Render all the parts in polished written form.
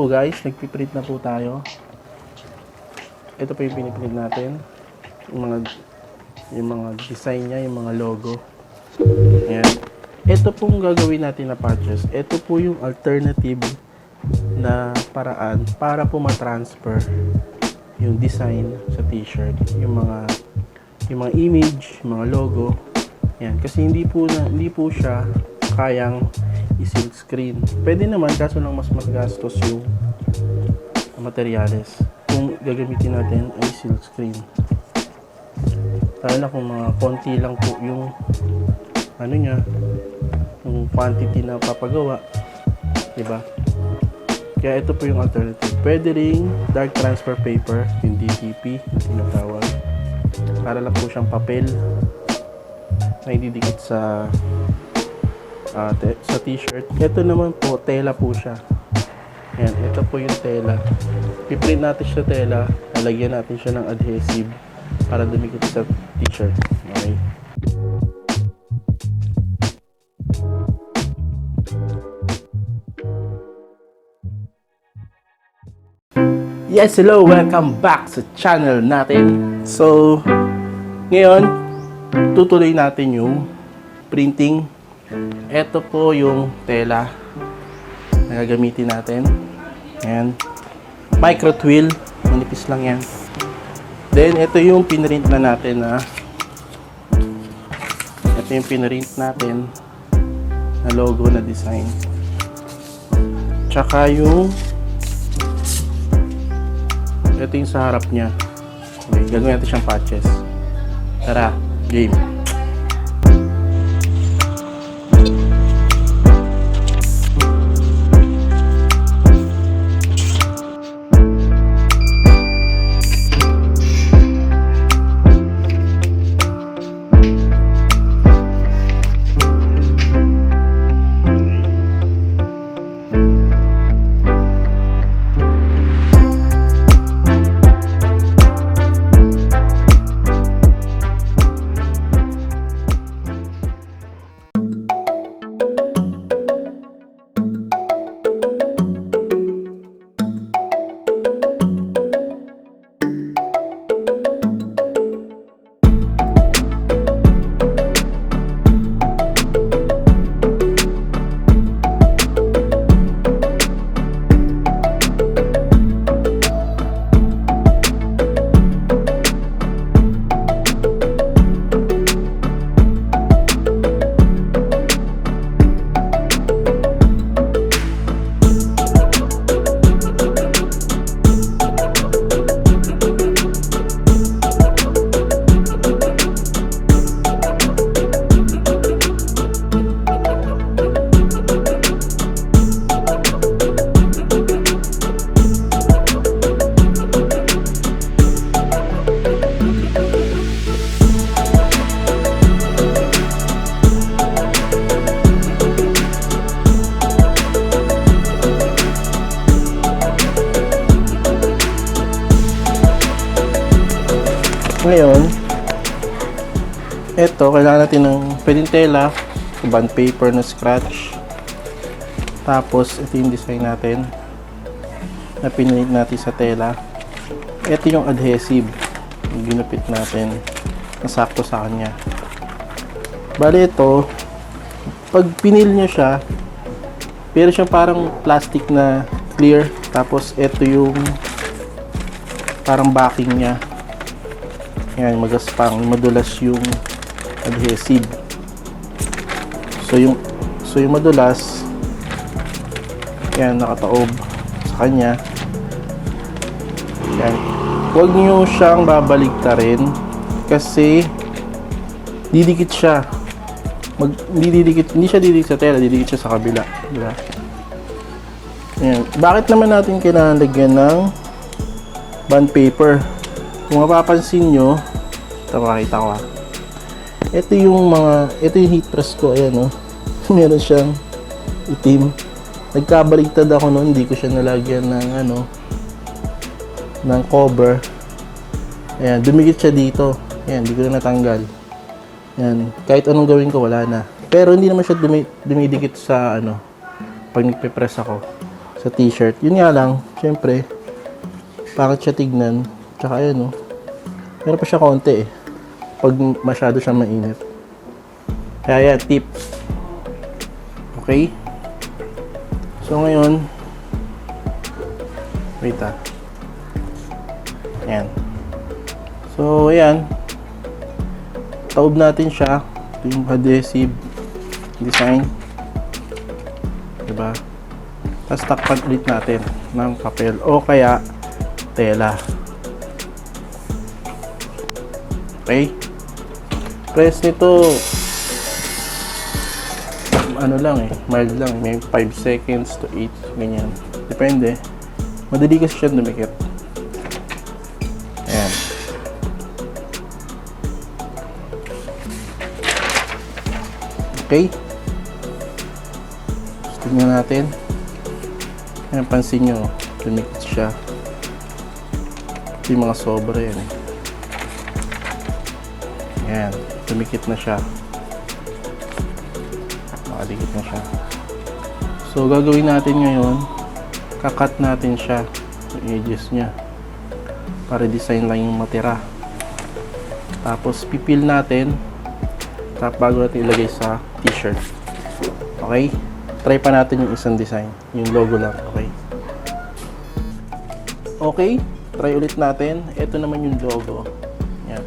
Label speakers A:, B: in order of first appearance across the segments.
A: po guys, nagpiprint na po tayo. Ito po yung piniprint natin. Yung mga design niya, yung mga logo. Ayan. Ito pong gagawin natin na patches. Ito po yung alternative na paraan para po ma-transfer yung design sa t-shirt. Yung mga image, yung mga logo. Ayan. Kasi hindi po siya kayang i-silk screen. Pwede naman, kaso lang mas magastos yung materyales kung gagamitin natin ay silk screen. Lalo na kung mga konti lang po yung yung quantity na papagawa, diba? Kaya ito po yung alternative. Pwede ring dark transfer paper, yung DTP na tinatawag. Para lang po siyang papel na ididikit sa t-shirt. Ito naman po, tela po siya. Ayan, ito po yung tela. Piprint natin siya tela, lalagyan natin siya ng adhesive para dumikit sa t-shirt. Okay. Yes, hello! Welcome back sa channel natin. So, ngayon, tutuloy natin yung printing. Ito po yung tela na gagamitin natin. Ayan. Micro Twill. Manipis lang yan. Then, ito yung pinrint na natin ito yung pinrint natin na logo na design. Tsaka yung ito yung sa harap niya. Okay, gagawin natin siyang patches. Tara, game! Ngayon, ito, kailangan natin ng pwedeng tela, bond paper na scratch. Tapos, ito yung design natin na pinrint natin sa tela. Ito yung adhesive, yung ginupit natin, nasakto sa kanya. Bali ito, pag pinil nyo siya, pero siya parang plastic na clear. Tapos, ito yung parang backing niya. Yan, magaspang, madulas yung adhesive. So yung madulas, yan, nakataob sa kanya. Yan. Huwag nyo siyang babaligtarin kasi didikit siya. Hindi siya didikit sa tela, didikit siya sa kabila. Diba? Yan. Bakit naman natin kailangan lagyan ng bond paper? Kung mapapansin nyo, ito makita ko ito yung heat press ko, ayan o. Meron siyang itim. Nagkabaligtad ako noon, hindi ko siya nalagyan ng cover. Ayan, dumikit siya dito. Ayan, hindi ko na natanggal. Ayan, kahit anong gawin ko, wala na. Pero hindi naman siya dumidikit sa pag nagpe-press ako sa t-shirt. Yun nga lang, syempre, pangit siya tignan. Tsaka ayan, oh. Meron pa siya konti eh. Pag masyado siya mainit. Kaya yan, tip. Okay? So ngayon, wait ah. Ayan. So, ayan. Taob natin siya. Ito yung adhesive design. Diba? Tapos takpan ulit natin ng papel o kaya tela. Okay? Press nito ano lang eh, mild lang. May 5 seconds to 8, ganyan. Depende. Madali kasi siya dumikit. Ayan. Okay? Tingnan natin. Ayan, pansin nyo, dumikit siya. Ito yung mga sobra yan eh. Ayan, dumikit na siya. Makadikit na siya. So, gagawin natin ngayon, kakat natin siya, yung edges niya. Para design lang yung matira. Tapos, pipil natin. Tapos, bago natin ilagay sa t-shirt. Okay? Try pa natin yung isang design. Yung logo lang. Okay? Okay? Try ulit natin. Ito naman yung logo. Yan.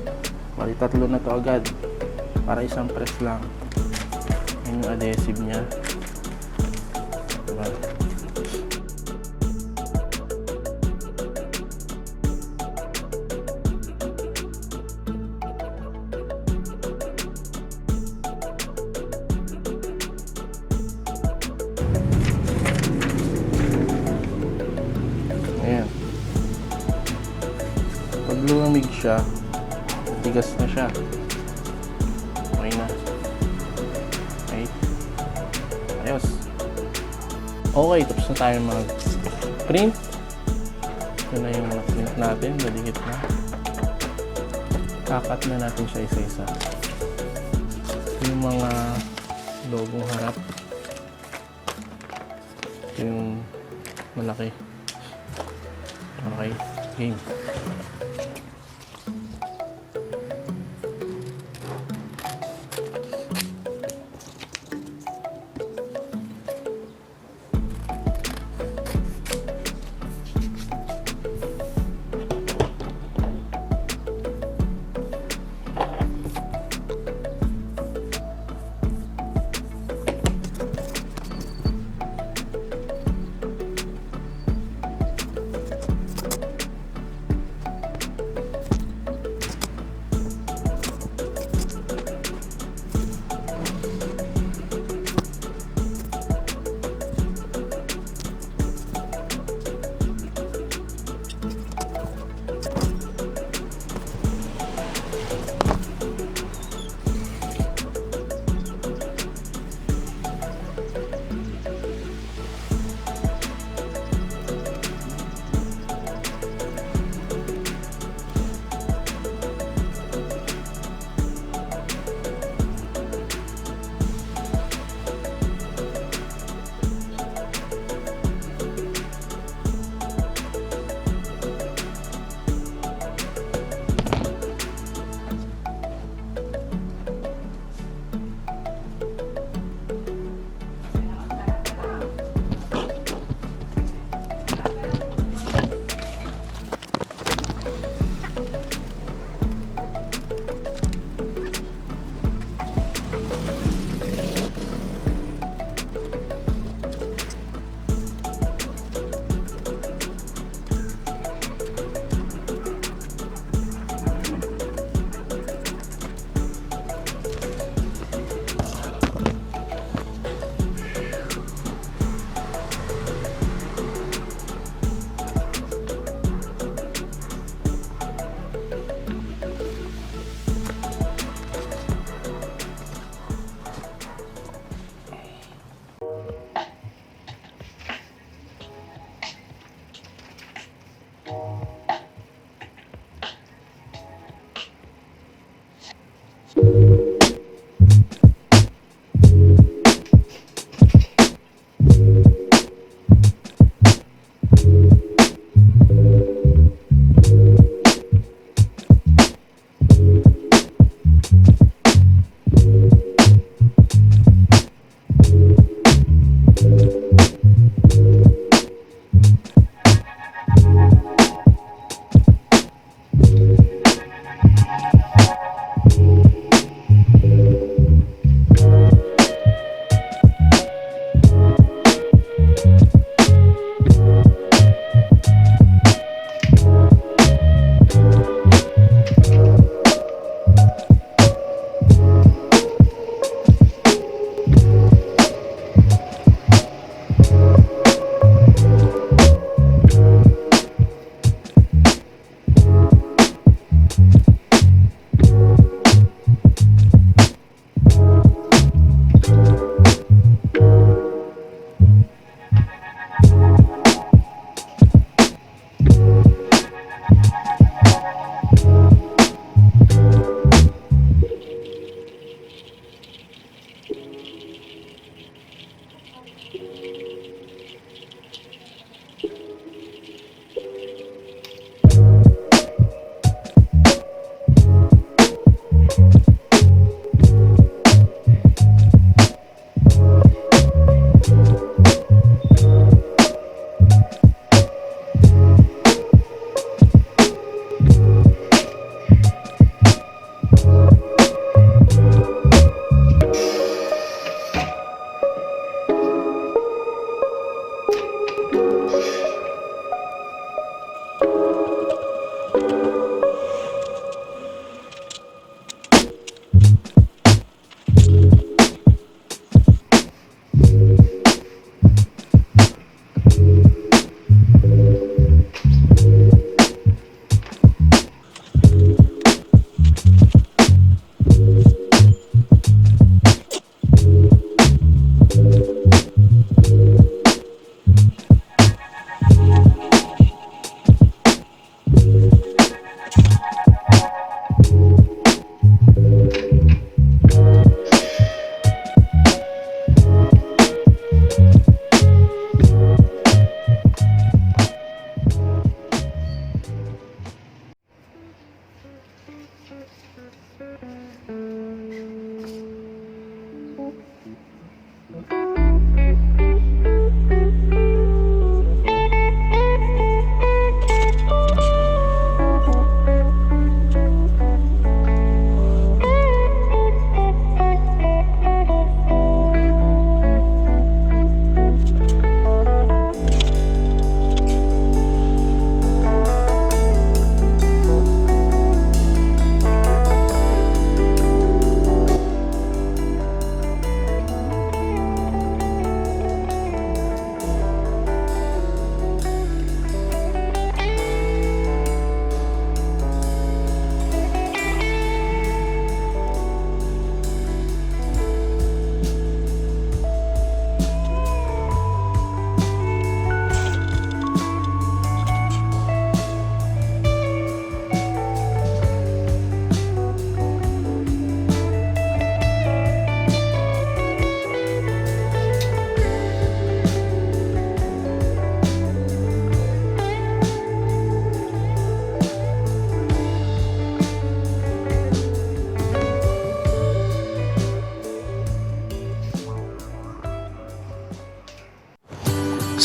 A: Bali, tatlo na to agad. Para isang press lang. Yan yung adhesive niya. Diba? Ayan. Pag lumamig siya, tigas na siya. Okay na. Okay. Ayos. Okay, tapos na tayo mag-print. Ito na yung print natin. Daligit na. Kakat na natin siya isa-isa. Yung mga logong harap. Ito yung malaki. Okay, game.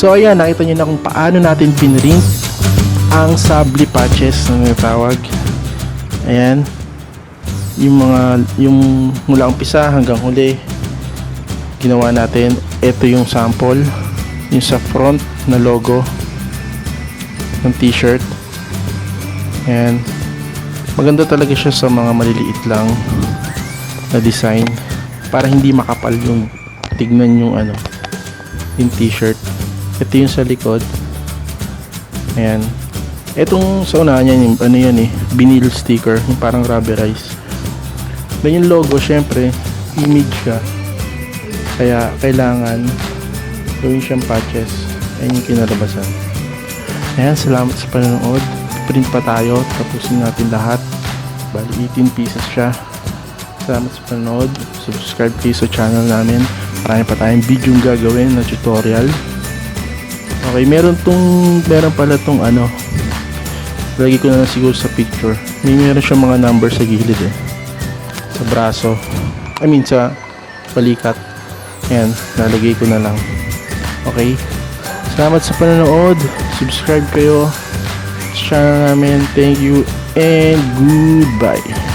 A: So ayan, nakita nyo na kung paano natin pinrint ang Subli patches na natawag. Ayan, yung mula umpisa hanggang huli ginawa natin. Ito yung sample, yung sa front na logo ng t-shirt. Ayan, maganda talaga siya sa mga maliliit lang na design para hindi makapal yung tignan yung yung t-shirt. Ito yung sa likod. Ayan, etong sa unahan yan, yung yan vinyl sticker, yung parang rubberized. Then yung logo, syempre image siya, kaya kailangan gawin siyang patches. Ayan yung kinalabasan. Ayan, salamat sa panonood. Print pa tayo, tapusin natin lahat. Bali 18 pieces siya. Salamat sa panonood. Subscribe kayo sa channel namin, marami pa tayong video gagawin na tutorial. Okay, meron pala tong lagi ko na lang siguro sa picture. Meron siyang mga number sa gilid sa braso, sa balikat. Ayan, lalagay ko na lang. Okay, salamat sa panonood. Subscribe kayo sa channel namin. Thank you and goodbye.